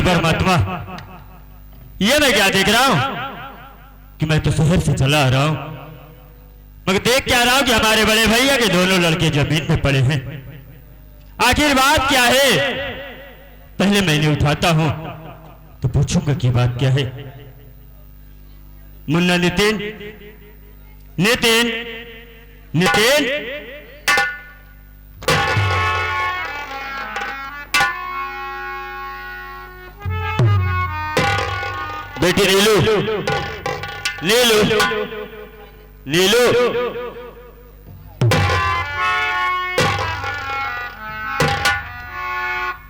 परमात्मा, ये मैं क्या देख रहा हूं कि मैं तो शहर से चला आ रहा हूं, मगर देख क्या रहा हूं कि हमारे बड़े भैया के दोनों लड़के जमीन पे पड़े हैं। आखिर बात क्या है? पहले मैंने उठाता हूं तो पूछूंगा कि बात क्या है। मुन्ना, नितिन, नितिन, नितिन, बेटी नीलू, नीलू, नीलू,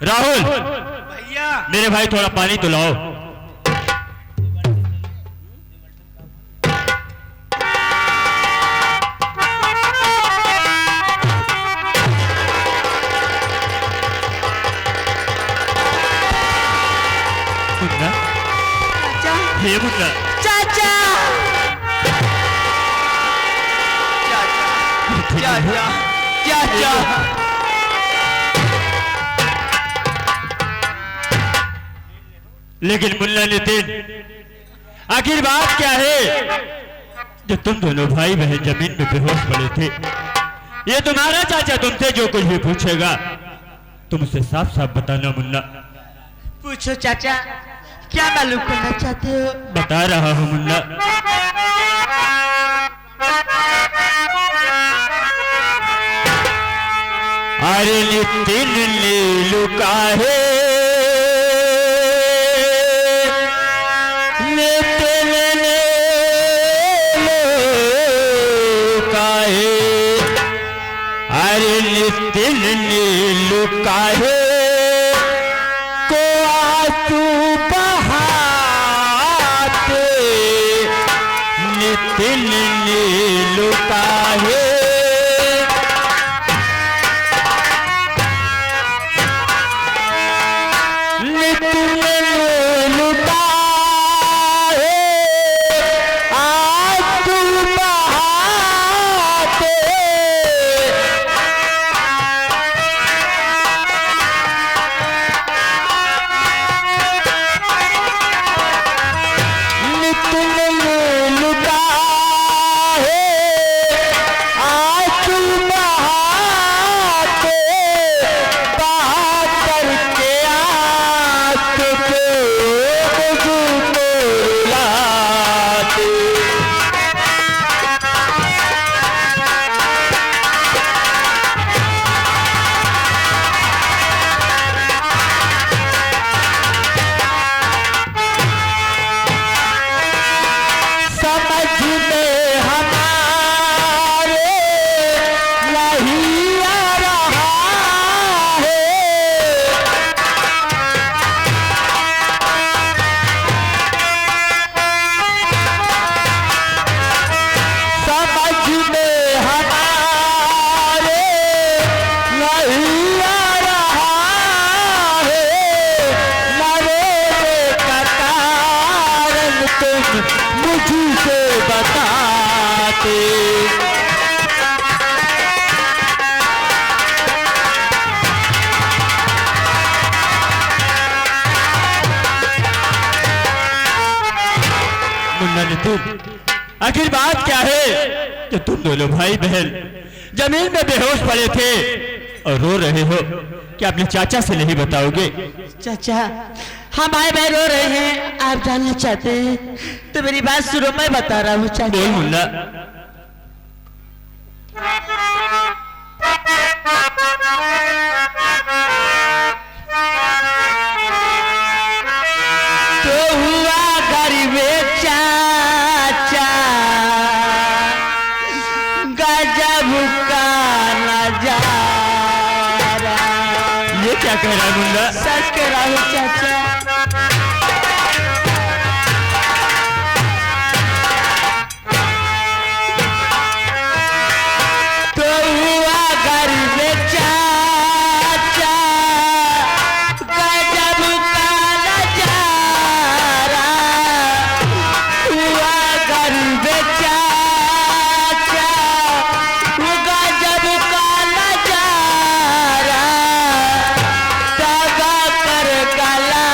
राहुल, भैया मेरे भाई थोड़ा पानी तो लाओ। मुन्ना, हे मुन्ना, चाचा, चाचा, चाचा, लेकिन मुन्ना, नितिन, आखिर बात क्या है? जो तुम दोनों भाई बहन जमीन में बेहोश पड़े थे, ये तुम्हारा चाचा तुमसे जो कुछ भी पूछेगा तुम उसे साफ साफ बताना। मुन्ना, पूछो चाचा, क्या मालूम करना चाहते हो? बता रहा हूं मुन्ना। अरे नितिन, नीलू काहे, नितिन नीलू काहे, अरे नितिन नीलू काहे को आंसू बहाते, नितिन नीलू काहे, नितिन नीलू काहे आंसू बहाते। नितिन नीलू काहे आंसू बहाते, बहा करके आंसू को मुझको रुलाते। समझ में हमारे नहीं आ रहा है, समझ में हमारे नहीं आ रहा है, मरोने का कारण तुम मुझसे बताते। मुन्ना, नितिन, आखिर बात क्या है कि तुम दोनों भाई बहन जमीन में बेहोश पड़े थे और रो रहे हो? क्या अपने चाचा से नहीं बताओगे? चाचा, हम भाई भाई रो रहे हैं, आप जानना चाहते हैं तो मेरी बात सुनो, मैं बता रहा हूँ बोल चाचा। मुन्ना। तो हुआ गरीब चाचा, गजब का नजारा। ये क्या कह रहा है मुन्ना? सच कह रहा हूँ चाचा। तो हुआ गरीब चाचा, गजब का नजारा। हुआ गरीब चाचा, गजब का नजारा। दगा कर गला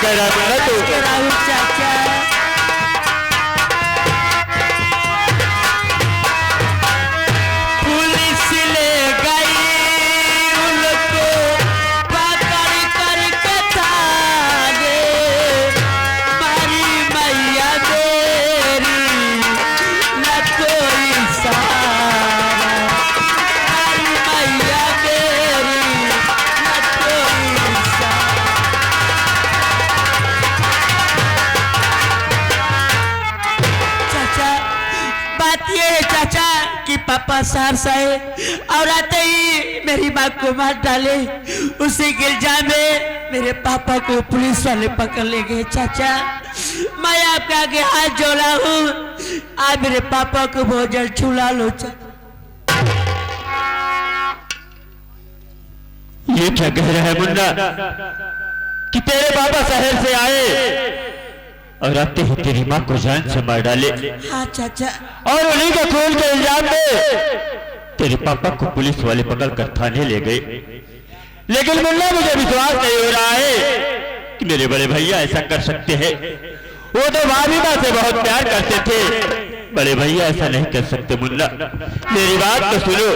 कह रहा है मुन्ना तू? कह रहा हूँ चाचा। पुलिस ले गई उनको पकड़ करके थाने, मारी मैया मेरी न कोई सहारा, मारी मैया मेरी न कोई सहारा। चाचा बात ये है चाचा कि पापा शहर से आए और आते ही मेरी माँ को मार डाले। उसी के इल्जाम में मेरे पापा को पुलिस वाले पकड़ ले गए। चाचा मैं आपके आगे हाथ जोड़ा हूँ, आप मेरे पापा को बहुत जल्द छुड़ा लो। ये क्या कह रहा है मुन्ना कि तेरे पापा शहर से आए और आते ही तेरी माँ को जान से मार डाले? हाँ चाचा। और उन्हीं के खून के इल्जाम में तेरे पापा को पुलिस वाले पकड़ कर थाने ले गए। लेकिन मुन्ना मुझे विश्वास नहीं हो रहा है कि मेरे बड़े भैया ऐसा कर सकते हैं। वो तो भाभी माँ से बहुत प्यार करते थे, बड़े भैया ऐसा नहीं कर सकते। मुन्ना मेरी बात तो सुनो।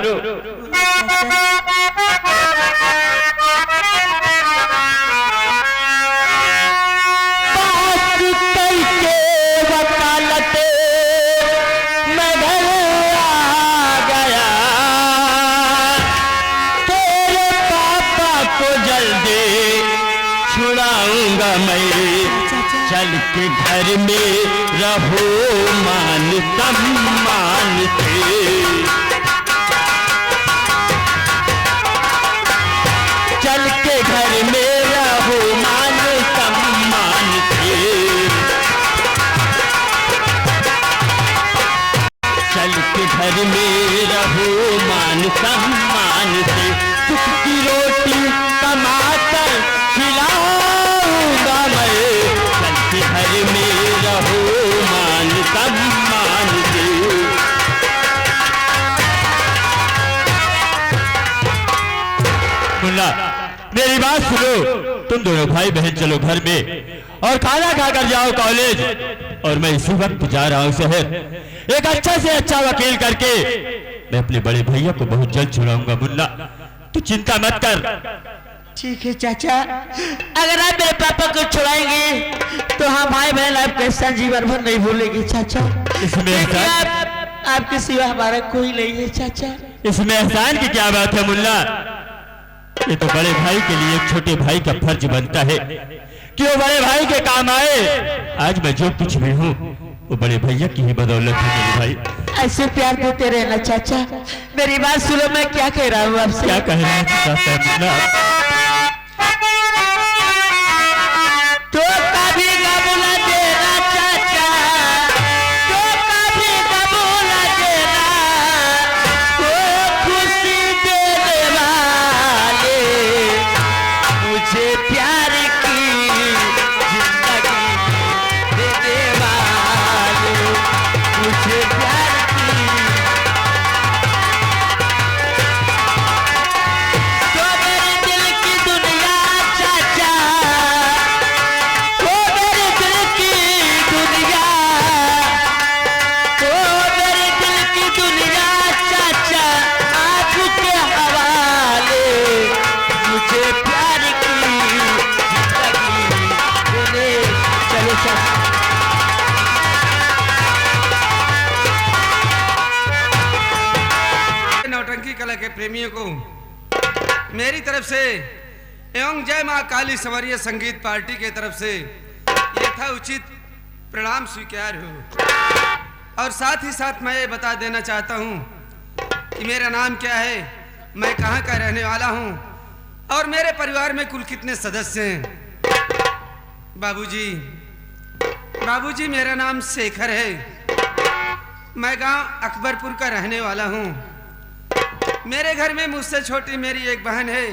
चल के घर में रहो मान सम्मान से, चल के घर में रहो मान सम्मान से, चल के घर में रहो मान सम्मान से। सुख की रोटी कमाकर खिलाऊंगा मैं, चल के घर में रहो मान सम्मान से। मुन्ना मेरी बात सुनो, तुम दोनों भाई बहन चलो घर में और खाना खाकर जाओ कॉलेज, और मैं इसी वक्त जा रहा हूँ शहर। एक अच्छा से अच्छा वकील करके मैं अपने बड़े भैया को बहुत जल्द छुड़ाऊंगा। मुन्ना तू चिंता मत कर। ठीक है चाचा, अगर आप मेरे पापा को छुड़ाएंगे तो हम भाई बहन आपके एहसान जीवन भर नहीं भूलेंगे चाचा। इसमें आपके सिवा हमारा कोई नहीं है चाचा। इसमें एहसान की क्या बात है मुन्ना? ये तो बड़े भाई के लिए एक छोटे भाई का फर्ज बनता है कि वो बड़े भाई के काम आए। आज मैं जो कुछ भी हूँ वो बड़े भैया की ही बदौलत है मेरे भाई। ऐसे प्यार देते रहना चाचा। मेरी बात सुनो, मैं क्या कह रहा हूँ आपसे। क्या कह रहे हैं मुन्ना? तो कभी कबूल देना चाचा, तो कभी कबूल देना, तो खुशी देने वाले, मुझे प्यार की जिंदगी देने वाले, मुझे प्यार की। तो मेरे दिल की दुनिया चाचा, तो मेरे दिल की दुनिया, तो मेरे दिल की दुनिया चाचा आपके हवाले, मुझे प्यार की जिंदगी देने चलो चाचा। नौटंकी कला के प्रेमियों को मेरी तरफ से एवं जय मां काली संवरिया संगीत पार्टी के तरफ से यथाउचित प्रणाम स्वीकार हो। और साथ ही साथ मैं ये बता देना चाहता हूँ कि मेरा नाम क्या है, मैं कहाँ का रहने वाला हूँ और मेरे परिवार में कुल कितने सदस्य हैं। बाबूजी मेरा नाम शेखर है, मैं गांव अकबरपुर का रहने वाला हूँ। मेरे घर में मुझसे छोटी मेरी एक बहन है,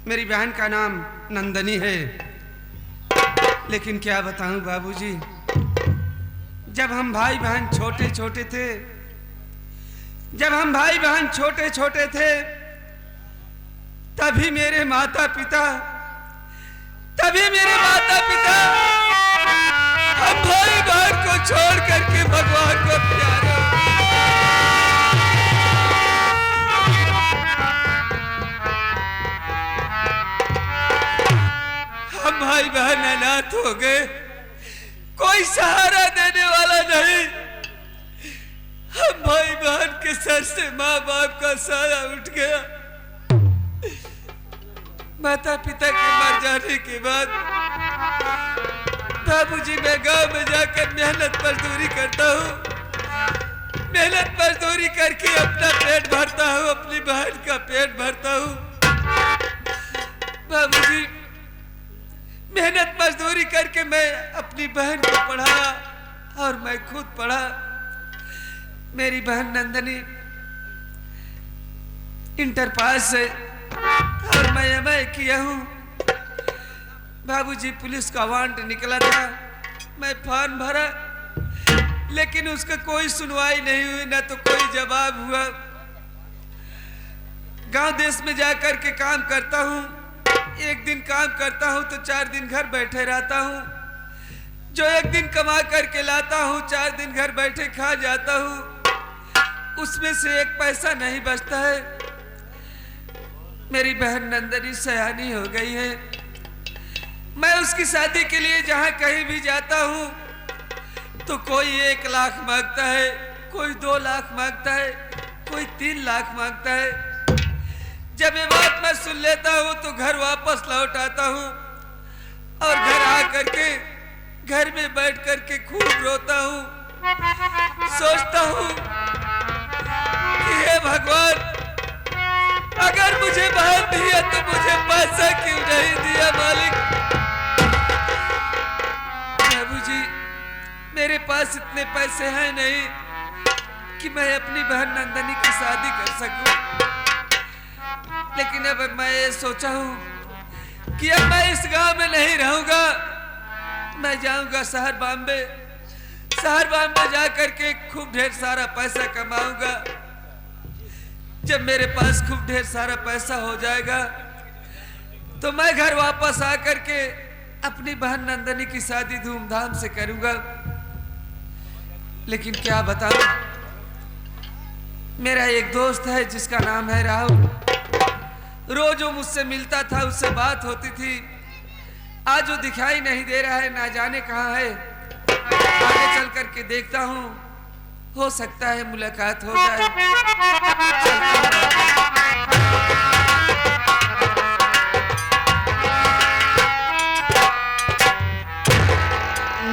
मेरी बहन का नाम नंदनी है। लेकिन क्या बताऊं बाबूजी, जब हम भाई बहन छोटे छोटे थे, जब हम भाई बहन छोटे छोटे थे, तभी मेरे माता पिता सभी मेरे माता पिता हम भाई बहन को छोड़ करके भगवान को प्यारे, हम भाई बहन अनाथ हो गए, कोई सहारा देने वाला नहीं। हम भाई बहन के सर से माँ बाप का सारा उठ गया। माता पिता के मर जाने के बाद बाबूजी मैं गांव में जाकर मेहनत मजदूरी करता हूँ, मेहनत मजदूरी करके अपना पेट भरता हूँ, अपनी बहन का पेट भरता हूँ। बाबूजी मेहनत मजदूरी करके मैं अपनी बहन को पढ़ाया और मैं खुद पढ़ा। मेरी बहन नंदनी इंटर पास है और मैं एमए किया हूँ। बाबूजी पुलिस का वारंट निकला था, मैं फॉर्म भरा लेकिन उसका कोई सुनवाई नहीं हुई, ना तो कोई जवाब हुआ। गांव देश में जाकर के काम करता हूँ, एक दिन काम करता हूँ तो 4 दिन घर बैठे रहता हूँ। जो एक दिन कमा करके लाता हूँ 4 दिन घर बैठे खा जाता हूँ, उसमें से 1 पैसा नहीं बचता है। मेरी बहन नंदनी सयानी हो गई है, मैं उसकी शादी के लिए जहाँ कहीं भी जाता हूँ तो कोई 1 लाख मांगता है, कोई 2 लाख मांगता है, कोई 3 लाख मांगता है। जब ये बात मैं सुन लेता हूँ तो घर वापस लौट आता हूँ और घर आकर के घर में बैठ कर के खूब रोता हूँ, सोचता हूँ कि हे भगवान, अगर मुझे बहन दिया तो मुझे पैसा क्यों नहीं दिया मालिक। बाबूजी मेरे पास इतने पैसे हैं नहीं कि मैं अपनी बहन नंदनी की शादी कर सकूं, लेकिन अब मैं ये सोचा हूँ कि अब मैं इस गांव में नहीं रहूंगा, मैं जाऊंगा शहर बॉम्बे। शहर बॉम्बे जा करके खूब ढेर सारा पैसा कमाऊंगा। जब मेरे पास खूब ढेर सारा पैसा हो जाएगा तो मैं घर वापस आकर के अपनी बहन नंदनी की शादी धूमधाम से करूंगा। लेकिन क्या बताऊं, मेरा एक दोस्त है जिसका नाम है राहुल, रोज वो मुझसे मिलता था, उससे बात होती थी। आज वो दिखाई नहीं दे रहा है, ना जाने कहाँ है। आगे चल करके देखता हूँ, हो सकता है मुलाकात हो जाए।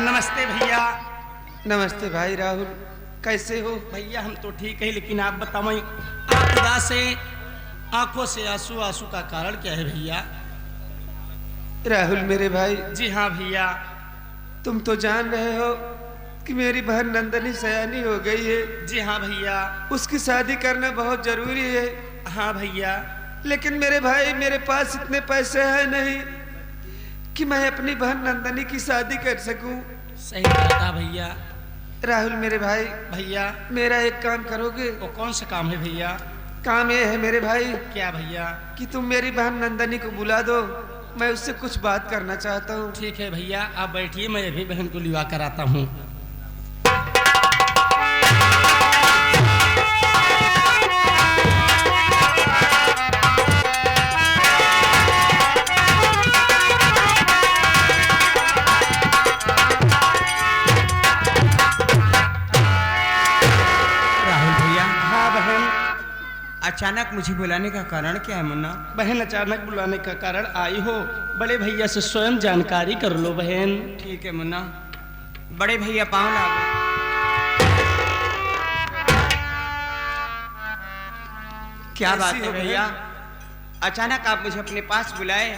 नमस्ते भैया। नमस्ते भाई राहुल, कैसे हो? भैया हम तो ठीक है, लेकिन आप बताओ आप उदास है, आंखों से आंसू, आंसू का कारण क्या है भैया? राहुल मेरे भाई। जी हाँ भैया। तुम तो जान रहे हो कि मेरी बहन नंदनी सयानी हो गई है। जी हाँ भैया। उसकी शादी करना बहुत जरूरी है। हाँ भैया। लेकिन मेरे भाई मेरे पास इतने पैसे हैं नहीं कि मैं अपनी बहन नंदनी की शादी कर सकूं। सही कहा भैया। राहुल मेरे भाई। भैया मेरा एक काम करोगे? वो कौन सा काम है भैया? काम ये है मेरे भाई। क्या भैया? कि तुम मेरी बहन नंदनी को बुला दो, मैं उससे कुछ बात करना चाहता हूँ। ठीक है भैया, आप बैठिए, मैं अभी बहन को लिवा कर आता हूँ। अचानक मुझे बुलाने का कारण क्या है मुन्ना? बहन अचानक बुलाने का कारण आई हो, बड़े भैया से स्वयं जानकारी कर लो बहन। ठीक है मुन्ना। बड़े भैया पाँव लागो। क्या बात है भैया, अचानक आप मुझे अपने पास बुलाए?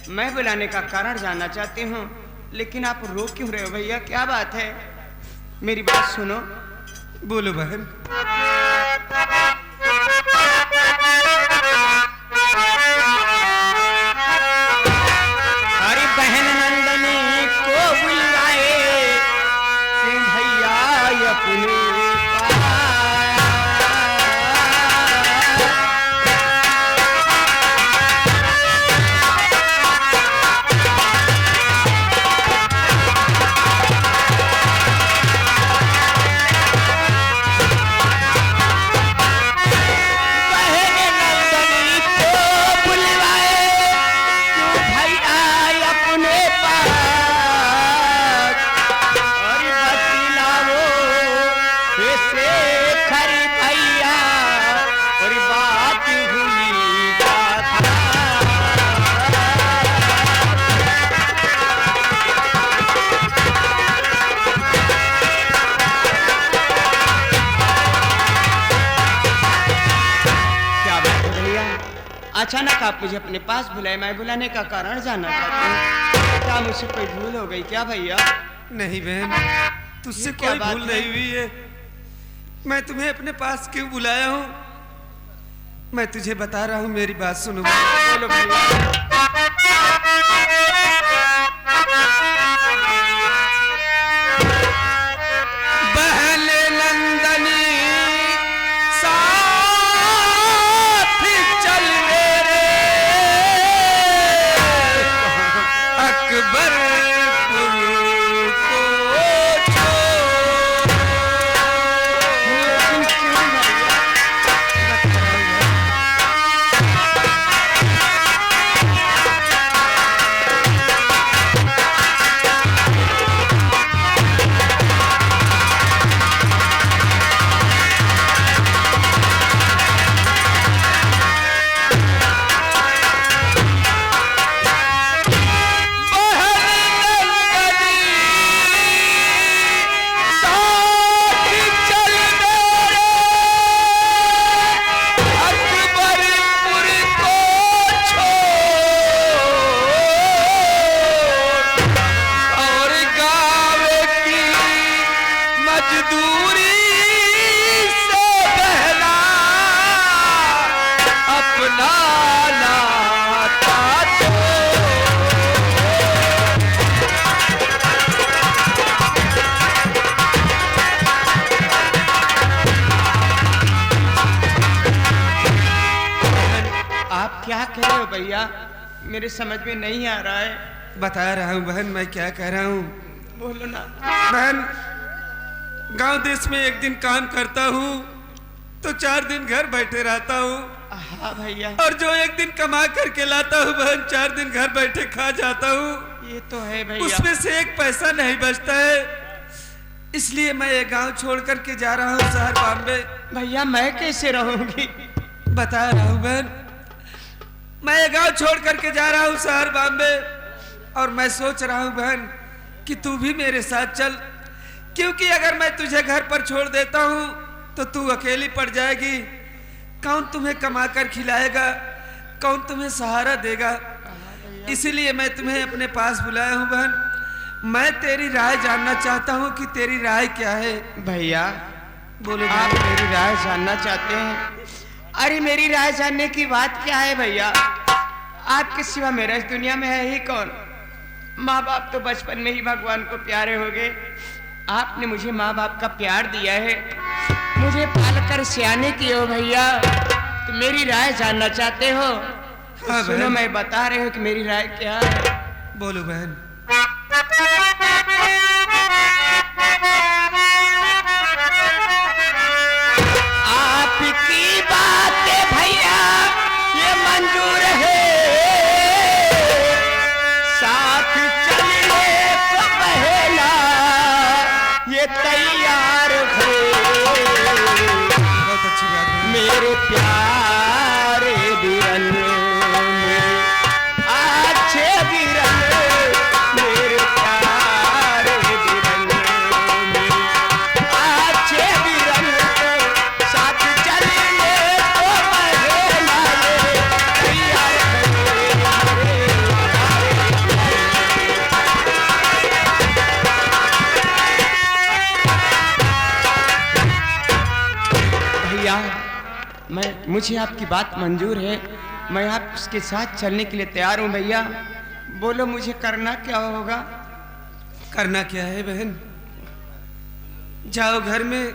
मैं बुलाने का कारण जानना चाहती हूँ, लेकिन आप रो क्यों रहे हो भैया? क्या बात है? मेरी बात सुनो। बोलो बहन। अरे बहन नंदनी को बुलवाए भैया अपने भैया, अचानक आप मुझे अपने पास बुलाए, मैं बुलाने का कारण जानना चाहती हूँ। क्या मुझसे कोई भूल हो गई क्या भैया? नहीं बहन, तुझसे ये क्या कोई बात भूल है? नहीं हुई है। मैं तुम्हें अपने पास क्यों बुलाया हूँ, मैं तुझे बता रहा हूँ, मेरी बात सुनो। बोलो भैया। बहन नंदनी साथ चल मेरे अकबरपुर को छोड़। क्या कह रहे हो भैया? मेरे समझ में नहीं आ रहा है। बता रहा हूँ बहन, मैं क्या कह रहा हूँ। बोलो ना बहन, गांव देश में एक दिन काम करता हूँ तो 4 दिन घर बैठे रहता हूँ, हाँ भैया। और जो एक दिन कमा करके लाता हूँ बहन, 4 दिन घर बैठे खा जाता हूँ। ये तो है भैया। उसमें से एक पैसा नहीं बचता है, इसलिए मैं ये गांव छोड़ करके जा रहा हूँ शहर बॉम्बे। भैया मैं कैसे रहूंगी? बता रहा हूँ बहन, मैं ये गांव छोड़ करके जा रहा हूँ शहर बॉम्बे, और मैं सोच रहा हूँ बहन कि तू भी मेरे साथ चल, क्योंकि अगर मैं तुझे घर पर छोड़ देता हूँ तो तू अकेली पड़ जाएगी। कौन तुम्हें कमा कर खिलाएगा, कौन तुम्हें सहारा देगा। इसीलिए मैं तुम्हें अपने पास बुलाया हूँ बहन। मैं तेरी राय जानना चाहता हूँ कि तेरी राय क्या है। भैया बोलो आप बहन। मेरी राय जानना चाहते हैं? अरे मेरी राय जानने की बात क्या है भैया? आपके सिवा मेरा इस दुनिया में है ही कौन? माँ बाप तो बचपन में ही भगवान को प्यारे हो गए। आपने मुझे माँ बाप का प्यार दिया है, मुझे पालकर सियाने किए हो भैया। तो मेरी राय जानना चाहते हो? हाँ सुनो बहन। मैं बता रही हूँ कि मेरी राय क्या है। बोलो बहन। आपकी बात भैया ये मंजूर है, साथ चलने को बहना ये तैयार है। बहुत अच्छी बात है। मेरे प्यारे बिरन, मेरे अच्छे बिरन, मेरे प्यारे बिरन, मेरे अच्छे बिरन, साथ चलने को बहना ये तैयार है। भैया मुझे आपकी बात मंजूर है, मैं आपके साथ चलने के लिए तैयार हूँ भैया। बोलो मुझे करना क्या होगा? करना क्या है बहन, जाओ घर में,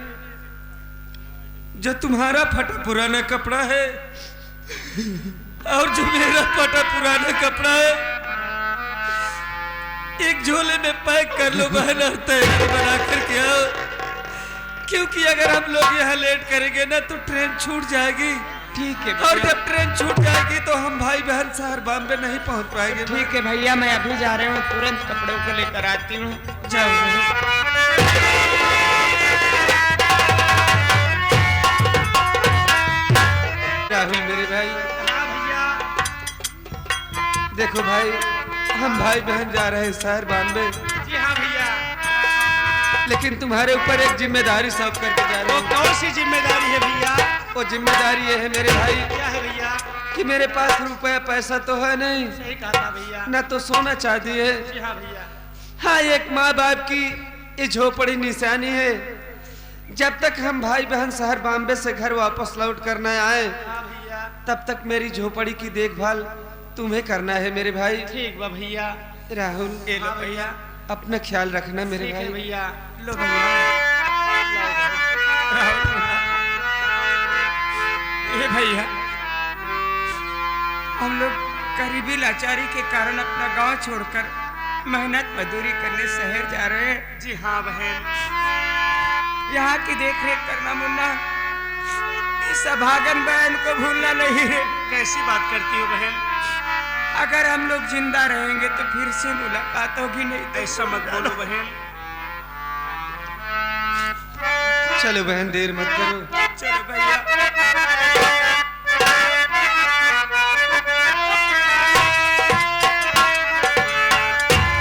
जो तुम्हारा फटा पुराना कपड़ा है और जो मेरा फटा पुराना कपड़ा है, एक झोले में पैक कर लो बहन, और तैयारी बना करके आओ। क्योंकि अगर हम लोग यहाँ लेट करेंगे ना तो ट्रेन छूट जाएगी, ठीक है और भैया। जब ट्रेन छूट जाएगी तो हम भाई बहन शहर बॉम्बे नहीं पहुँच पाएंगे। ठीक है भैया, मैं अभी जा रहा हूँ, तुरंत कपड़ों को लेकर आती हूँ। जाओ बहन। राहुल मेरे भाई, देखो भाई, हम भाई बहन जा रहे हैं शहर बॉम्बे, जी हाँ भैया। लेकिन तुम्हारे ऊपर एक जिम्मेदारी सौंप करके जा रहे वो हैं। कौन सी जिम्मेदारी है भैया? वो जिम्मेदारी ये है मेरे भाई क्या है भैया? कि मेरे पास रुपया पैसा तो है नहीं, सही कहा था भैया। न तो सोना चांदी है। जी हाँ भैया। हाँ, एक माँ बाप की ये झोपड़ी निशानी है। जब तक हम भाई बहन शहर बॉम्बे से घर वापस लौट कर न आए, हाँ भैया। तब तक मेरी झोपड़ी की देखभाल तुम्हें करना है मेरे भाई। ठीक बा भैया। राहुल, ये लो भैया। अपना ख्याल रखना मेरे ठीक है भाई। भैया। लो भैया। ये भैया, हम लोग गरीबी लाचारी के कारण अपना गांव छोड़कर मेहनत मजदूरी करने शहर जा रहे हैं। जी हाँ बहन। यहाँ की देख रेख करना मुन्ना, इस अभागन बहन को भूलना नहीं है। कैसी बात करती हो बहन? अगर हम लोग जिंदा रहेंगे तो फिर से मुलाकात होगी, नहीं तो ऐसा मत बोलो बहन। चलो बहन, देर मत करो। चलो भैया।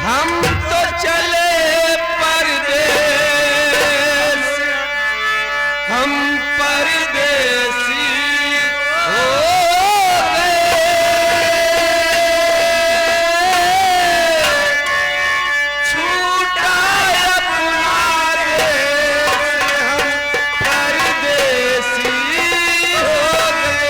हम तो चले परदेस, हम परदेसी हो गए। छूटा अपना देश, हम परदेसी हो गए।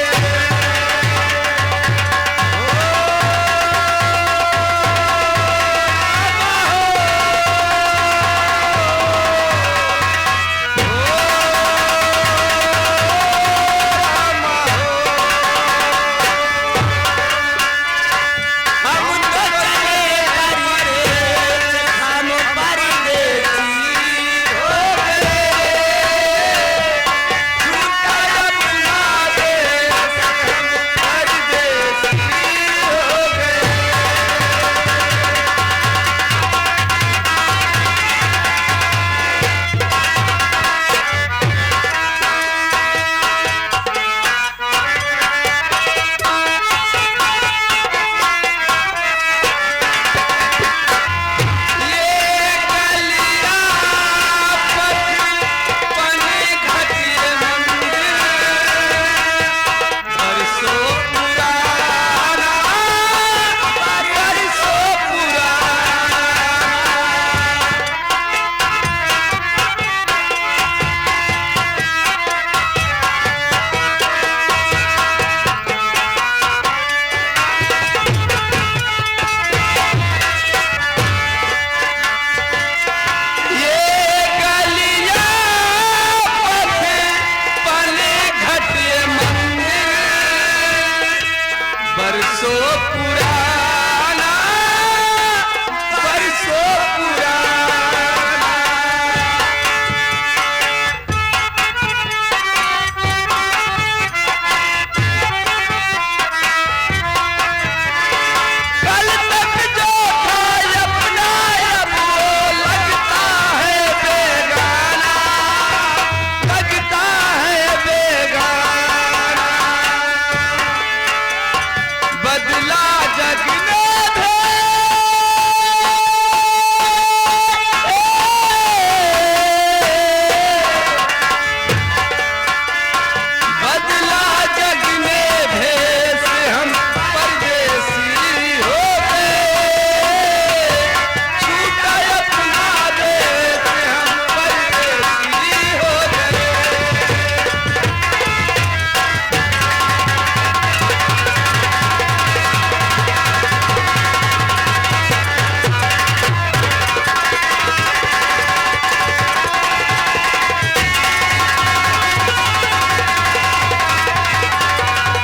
बरसों